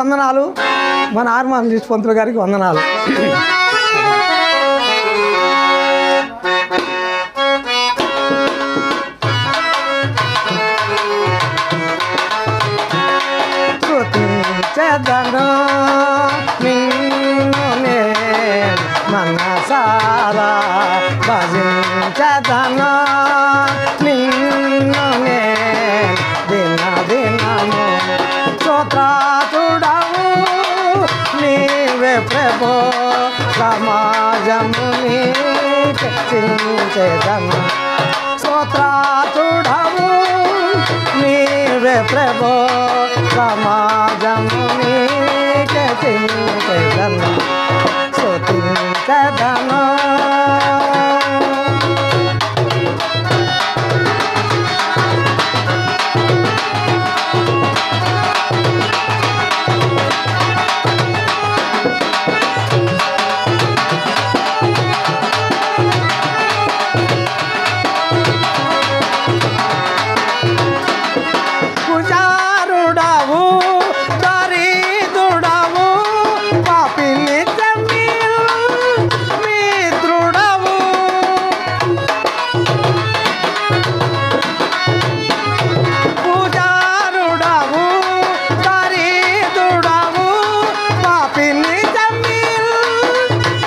వందనాలు, మన ఆర్మాన్ లిస్ట్ పంతులు గారికి వందనాలు. స్తుతించెదను నిన్ను నేను మనసారా, భజించెదను నిన్ను నేను దినదినము. స్తోత్రాతుడవు నీవే ప్రభో, సమాజము నీకు చించెదను. స్తోత్రాతుడవు నీవే ప్రభో, సమాజము నీకు చించెదను. స్తుతించెదను. పుజారుడవు దరిద్రుడవు పాపిని మిత్రుడవు. పుజారుడవు దరిద్రుడవు పాపిని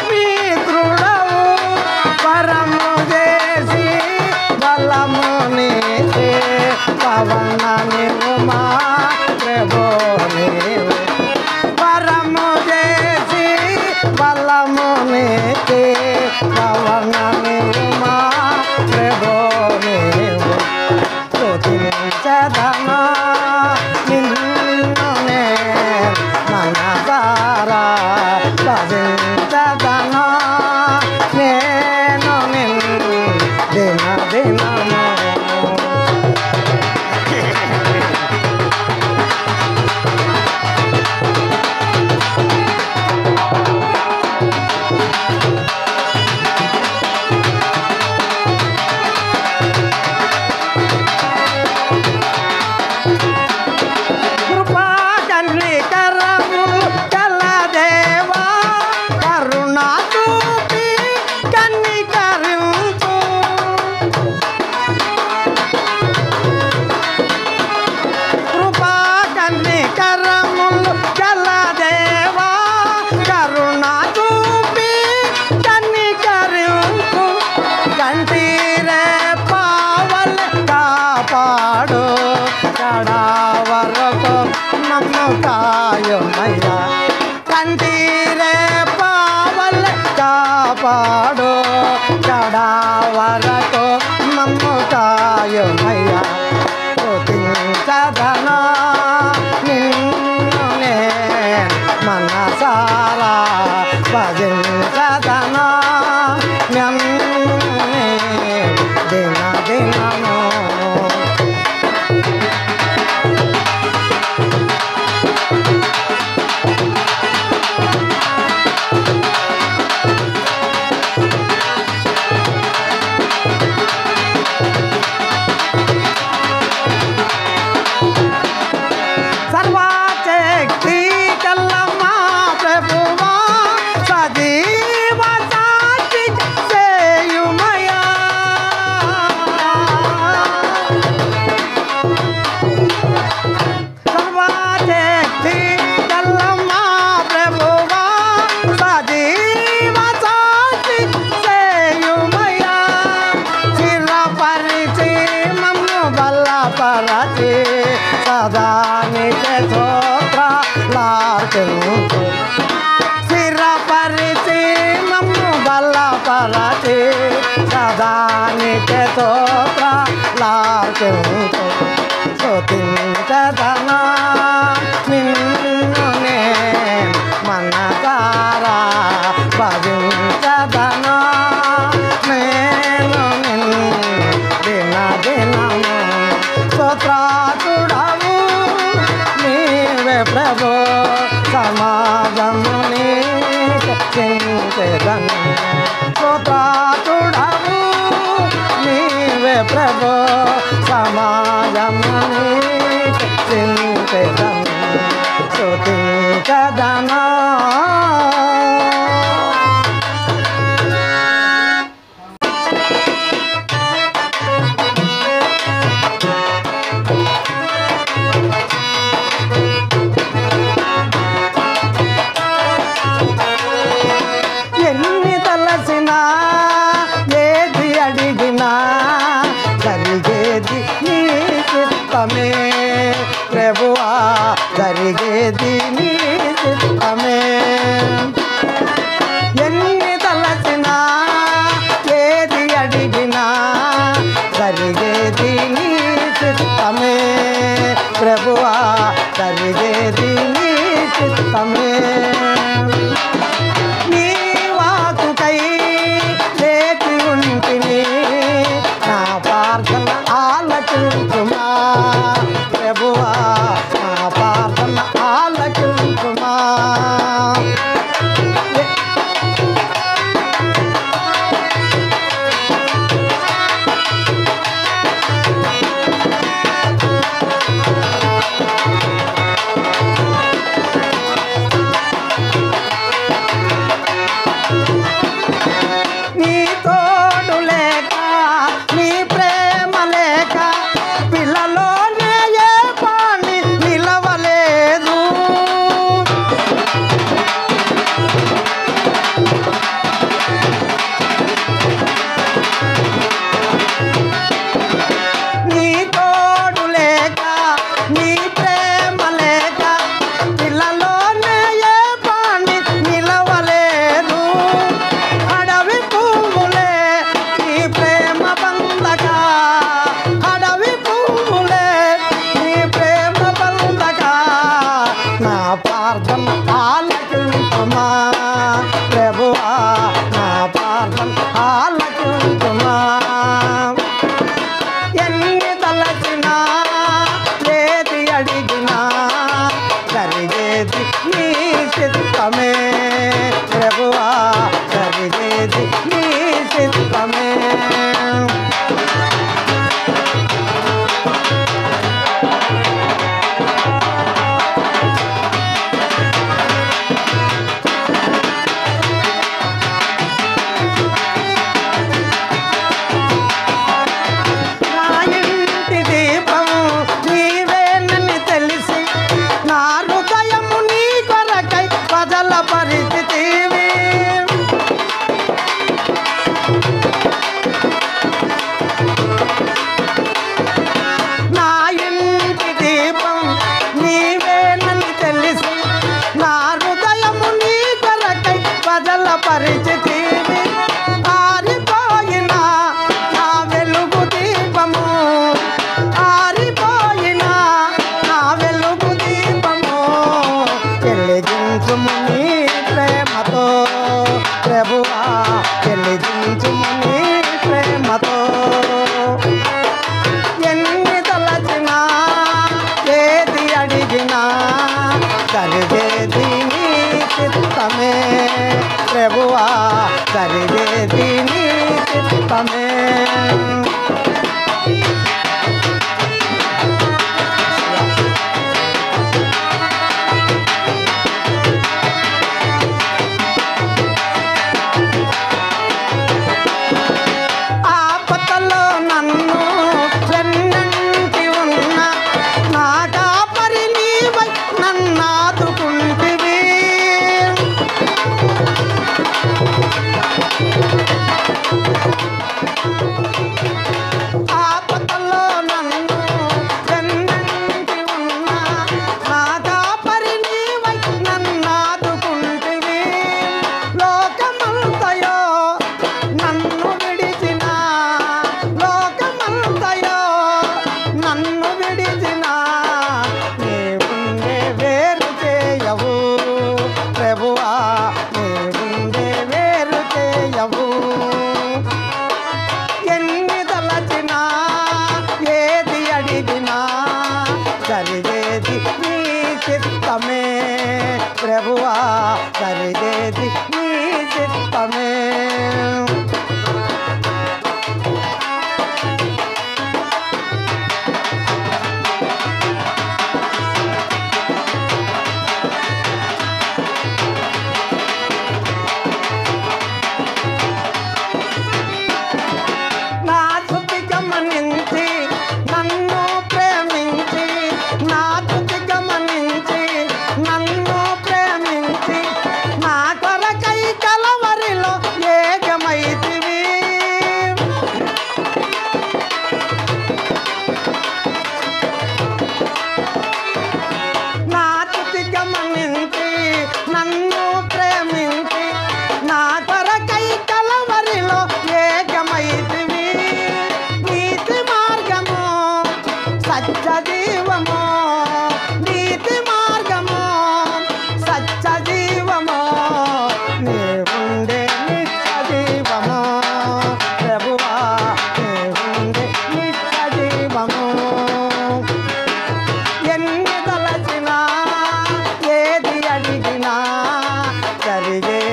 మిత్రుడవు. పరము చేసి బలము నీకే పవన నీవు మా ప్రభో నీవు. పరము చేసి బలము నీకే పవన నీవు మా ప్రభో నీవు. స్తుతించెదను నిన్ను నేను మనసారా, భజించెదను నేను నిన్ను దినదినము. కృపా కనికరము గల దేవా, కరుణ చూపి కనికరించు. కృపా కనికరములు గల దేవా, కరుణ చూపి కనికరించు. కంటిరే పావల కాపాడు, కడా వరకు నన్ను కాయుమయ్యా. కంటిరే పావల కాపాడు, కడా వరకు నన్ను కాయుమయ్యా. స్తుతించెదను నిన్ను నేను మనసారా, భజించెదను నిన్ను నేను దినదినము. సర్వశక్తి కల్ల మా ప్రభువా, సజీవ సాక్షి చేయుమయ్యా. సర్వశక్తి కల్ల మా ప్రభువా, సజీవ సాక్షి చేయుమయ్యా. చిరపరిచి మమ్ము బలపరచి సదా నీకే స్తోత్రార్పించు. స్థిరపరిచి మమ్ము బలపరచి సదా నీకే స్తోత్రార్పించు. స్తుతించెదను నిన్ను నేను మనసారా, భజించెదను నేను నిన్ను దినదినము. స్తోత్రాతుడవు నీవే ప్రభో, సమాజము నీకు చించెదను. స్తోత్రాతుడవు నీవే ప్రభో, సమాజము నీకు చించెదను. స్తుతి చేసదనా ఎన్ని తలసినా ఏది అడిగినా జరిగేది నీ చిత్తమే ప్రభువా జరిగేది నీ చిత్తమే ఎన్ని తలసినా ఏది అడిగినా జరిగేది నీ చిత్తమే ప్రభువా జరిగేది నీ చిత్తమే నీ వాకుకై లేచి ఉంటిని నా ప్రార్థన ఆలకించుమా ప్రభువా నా ప్రార్థన ఆలకించుమా నీ తోడు లేక నీ ప్రేమ లేక పిల్లలోనే ఏ పాని నిలవలేదు నీ తోడు లేక నీ ప్రేమ లేక పిల్లలోనే ఏ పాని నిలవలేదు అడవి పువ్వులే నీ ప్రేమ బంధక అడవి పువ్వులే నీ ప్రేమ బంధక నా ప్రార్థన ఆలకించుమా ప్రభువా నా ప్రార్థన ఆలకించుమా ఎన్ని తలచినా ఏది అడిగినా జరిగేది నీ చిత్తమే ప్రభువా జరిగేది నీ చిత్తమే నా ఇంటి దీపం నీవేనని తెలిసి నా హృదయము నీ కొరకై ప్రజల పరిస్థితివి నా ఇంటి దీపం నీవేనని తెలిసి నా హృదయము నీ కొరకై ప్రజల పరిస్థితివి ఆరిపోయిన నా వెలుగు దీపము ఆరిపోయిన నా వెలుగు దీపము వెలిగించుము నీ ప్రేమతో ప్రభువా వెలిగించుము నీ ప్రేమతో ఎన్ని తలచినా ఏది అడిగినా జరిగేది నీ చిత్తమే ప్రభువా జరిగేది నీ చిత్తమే ఆపదలో నన్ను వెన్నంటి ఉన్న నా కాపరి నీవై నన్నాదుకుంటివి ఆపదలో నన్ను వెన్నంటి ఉన్న నా కాపరి నీవై నన్నాదుకుంటివి లోకమంతయో నన్ను విడిచిన లోకమంతయో నన్ను విడిచిన నీవుండే వేరు చేయవు ప్రభువా నీవుండే వేరు చేయవు ఎన్ని తలచినా ఏది అడిగినా జరిగేది నీ చిత్తమే ప్రభువా జరిగేది నీ చిత్తమే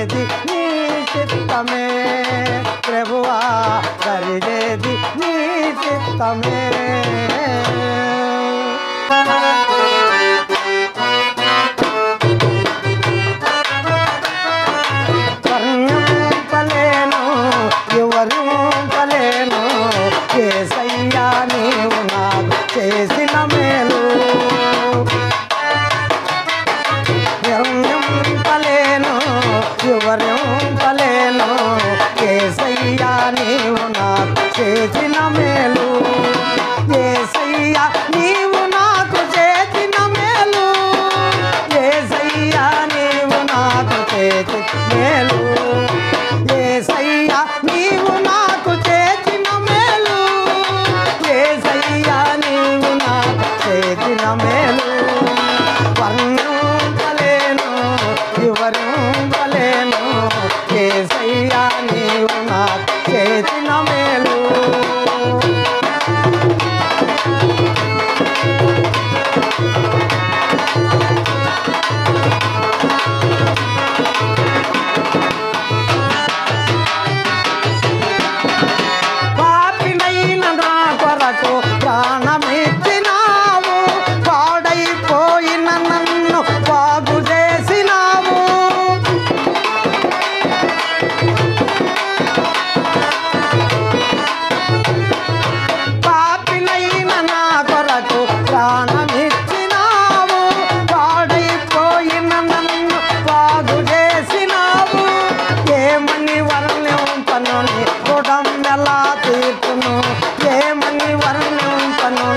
జరిగేది నీ చిత్తమే ప్రభువా జరిగేది నీ చిత్తమే వర్ణింపలేను వివరింపలేను యేసయ్యా నీవు నాకు చేసిన మేలు వర్ణింపలేను వివరింపలేను యేసయ్యా నీవు నాకు చేసిన మేలు యేసయ్యా నీవు నాకు చేసిన మేలు యేసయ్యా నీవు నాకు చేసిన మేలు యేసయ్యా నీవు నాకు చేసిన మేలు యేసయ్యా నీవు నాకు చేసిన మేలు వర్ణింపలేను వివరింపలేను యేసయ్యా నీవు నాకు చేసిన మేలు ప్రాణమిచ్చినావు పాడైపోయిన నన్ను బాగు చేసినావు పాపినైన నా కొరకు ప్రాణమిచ్చినావు పాడైపోయిన నన్ను బాగు చేసినావు ఏమని వర్ణింపను రుణం ఎలా తీర్చును ఏమని వర్ణింపను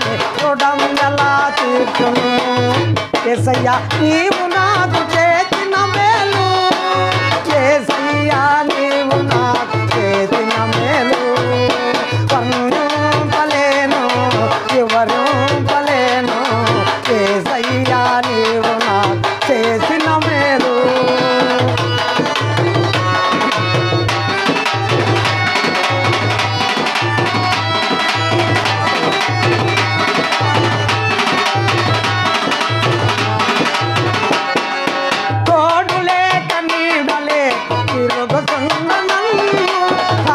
రుణం ఎలా తీర్చును యేసయ్యా నీవు నాకు చేసిన మేలు యేసయ్యా నీవు నాకు చేసిన మేలు వర్ణింపలేను వివరింపలేను యేసయ్యా నీవు నాకు చేసిన మేలు తిరుగుతున్న నన్ను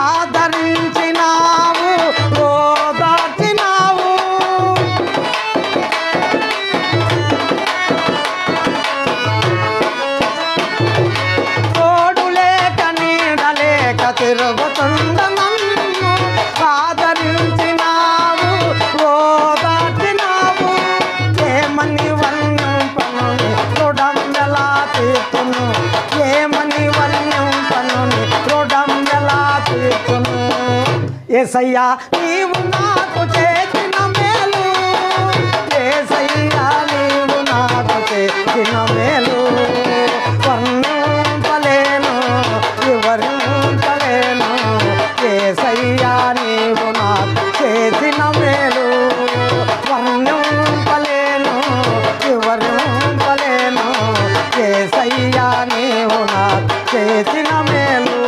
ఆదరించినావు ఓదార్చినావు తోడు లేక నీడ లేక తిరుగుతున్న నన్ను ఆదరించినావు ఓదార్చినావు ఏమని వర్ణింపను రుణం ఎలా తీర్చును ఏమని వర్ణింపను రుణం ఎలా తీర్చును యేసయ్యా నీవు నాకు చేసిన మేలు యేసయ్యా నీవు నాకు చేసిన మేలు వర్ణింపలేను వివరింపలేను యేసయ్యా నీవు నాకు చేసిన మేలు వర్ణింపలేను వివరింపలేను యేసయ్యా నీవు నాకు చేసిన మేలు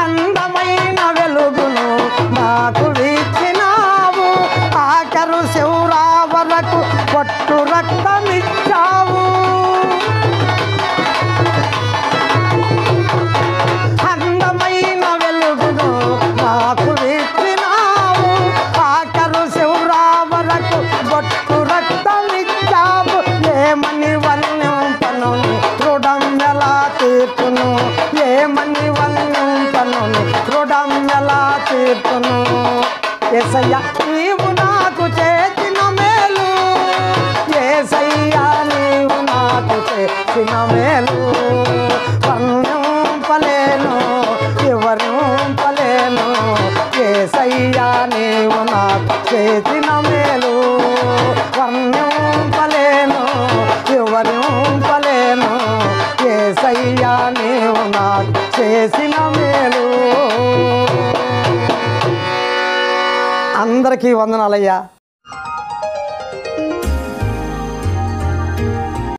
అందమైన వెలుగును నాకు ఇచ్చినావు ఆఖరు శివురా వరకు పట్టు రక్తమిచ్చావు అందమైన వెలుగును నాకు ఇచ్చినావు ఆఖరు శివురా వరకు పట్టు రక్తమిచ్చావు ఏమని వర్ణింపను రుణం ఎలా తీర్చును ఏమని వర్ణింపను రుణం ఎలా తీర్చును యేసయ్యా నీవు నాకు చేసిన మేలు యేసయ్యా నీవు నాకు చేసిన మేలు వర్ణింపలేను వివరింపలేను యేసయ్యా నీవు నాకు చేసిన మేలు వర్ణింపలేను వివరింపలేను యేసయ్యా నీవు నాకు చేసిన మేలు అందరికీ వందనాలయ్యా.